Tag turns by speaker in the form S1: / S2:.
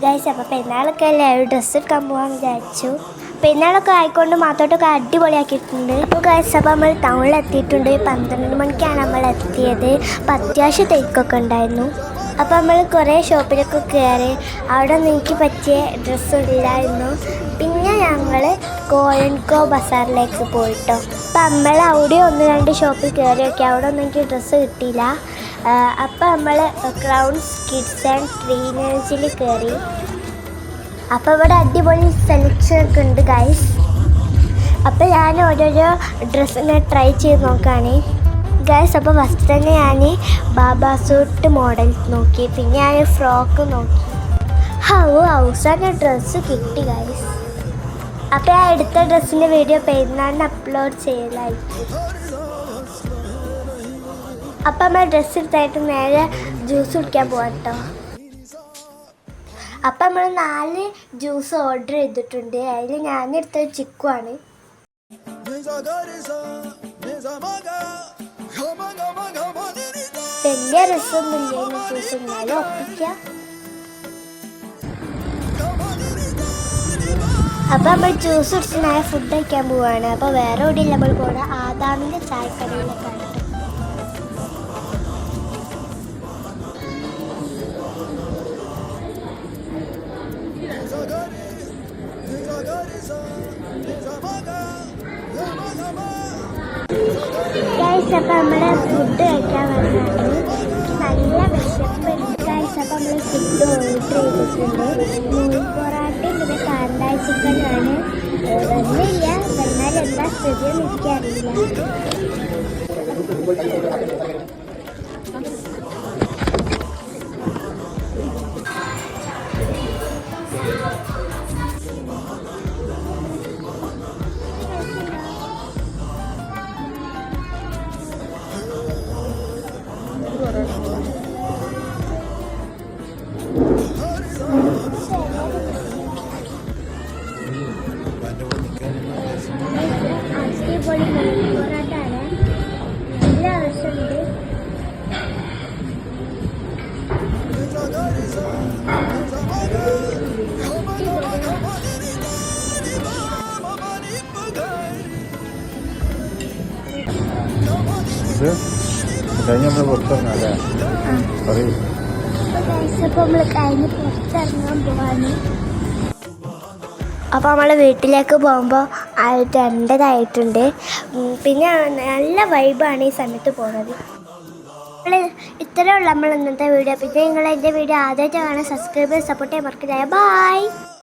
S1: Guys അപ്പോൾ പെരുന്നാളൊക്കെ അല്ലേ ഒരു ഡ്രസ്സ് എടുക്കാൻ പോകാൻ വിചാരിച്ചു. പെരുന്നാളൊക്കെ ആയിക്കൊണ്ട് മാത്രമൊക്കെ അടിപൊളിയാക്കിയിട്ടുണ്ട്. അപ്പോൾ ഗൈസ് അപ്പോൾ നമ്മൾ ടൗണിൽ എത്തിയിട്ടുണ്ട്. 12 മണിക്കാണ് നമ്മൾ എത്തിയത്. അപ്പോൾ അത്യാവശ്യം തിരക്കൊക്കെ ഉണ്ടായിരുന്നു. അപ്പോൾ നമ്മൾ കുറേ ഷോപ്പിലൊക്കെ കയറി. അവിടെ നിന്ന് എനിക്ക് പറ്റിയ ഡ്രസ്സുണ്ടായിരുന്നു. പിന്നെ ഞങ്ങൾ കോഴൻകോ ബസാറിലേക്ക് പോയിട്ടോ. അപ്പോൾ നമ്മൾ അവിടെ 1-2 ഷോപ്പിൽ കയറി നോക്കി. അവിടെ ഒന്നും എനിക്ക് ഡ്രസ്സ് കിട്ടിയില്ല. അപ്പോൾ നമ്മൾ ക്രൗൺസ് കിഡ്സ് ആൻഡ് ട്രീനേഴ്സിൽ കയറി. അപ്പോൾ ഇവിടെ അടിപൊളി സെലക്ഷൻ ഒക്കെ ഉണ്ട് ഗൈസ്. അപ്പോൾ ഞാൻ ഓരോരോ ഡ്രസ്സിനെ ട്രൈ ചെയ്ത് നോക്കുകയാണ് ഗൈസ്. അപ്പോൾ ഫസ്റ്റ് തന്നെ ഞാൻ ബാബാ സൂട്ട് മോഡൽ നോക്കി. പിന്നെ ഞാൻ ഫ്രോക്ക് നോക്കി. അവസാന ഡ്രസ്സ് കിട്ടി ഗൈസ്. അപ്പോൾ ഞാൻ എടുത്ത ഡ്രസ്സിൻ്റെ വീഡിയോ പെരുന്നാളിന് അപ്ലോഡ് ചെയ്യലായിരിക്കും. അപ്പം നമ്മൾ ഡ്രസ്സ് എടുത്തായിട്ട് നേരെ ജ്യൂസ് കുടിക്കാൻ പോകാം കേട്ടോ. അപ്പം നമ്മൾ 4 ജ്യൂസ് ഓർഡർ ചെയ്തിട്ടുണ്ട്. അതിൽ ഞാനെടുത്തത് ചിക്കുവാണ്. വലിയ രസമൊന്നുമില്ല ജ്യൂസ്, എന്നാലും ഒപ്പിക്കാം. അപ്പം നമ്മൾ ജ്യൂസ് കുടിച്ച് നേരെ ഫുഡ് കഴിക്കാൻ പോവാണ്. അപ്പോൾ വേറെ എവിടെയില്ല, നമ്മൾ പോകണം ആദാമിൻ്റെ ചായക്കടയിലേക്കാണ്. ഗൈസ് അപ്പോൾ നമ്മുടെ ഫുഡ് കഴിക്കാൻ വന്നിട്ട് നല്ല വിശപ്പുണ്ട് ഗൈസ്. അപ്പോൾ നമ്മൾ ഫുഡ് ഓർഡർ ചെയ്തിട്ടുണ്ട്. നൂൽ പൊറാട്ടയും പിന്നെ കാന്തായ ചിക്കനാണ്. വന്നില്ല, എന്നാൽ എന്താ സ്ഥിതി എന്ന് എനിക്കറിയില്ല. അടിപൊളി പൊറാട്ടാണ്, നല്ല രസമുണ്ട്.
S2: കഴിഞ്ഞ നമ്മൾ പുറത്തിറങ്ങാല്ലേ?
S1: അപ്പോൾ നമ്മൾ കഴിഞ്ഞ് പുറത്തിറങ്ങാൻ പോവാണ്. അപ്പോൾ നമ്മൾ വീട്ടിലേക്ക് പോകുമ്പോൾ 2:30 പിന്നെ നല്ല വൈബാണ് ഈ സമയത്ത് പോകുന്നത്. ഇത്രയേ ഉള്ളൂ നമ്മൾ ഇന്നത്തെ വീഡിയോ. പിന്നെ നിങ്ങൾ എൻ്റെ വീഡിയോ ആദ്യമായിട്ട് കാണാൻ സബ്സ്ക്രൈബ് ചെയ്ത് സപ്പോർട്ട് ചെയ്യാൻ മറക്കില്ല. ബൈ.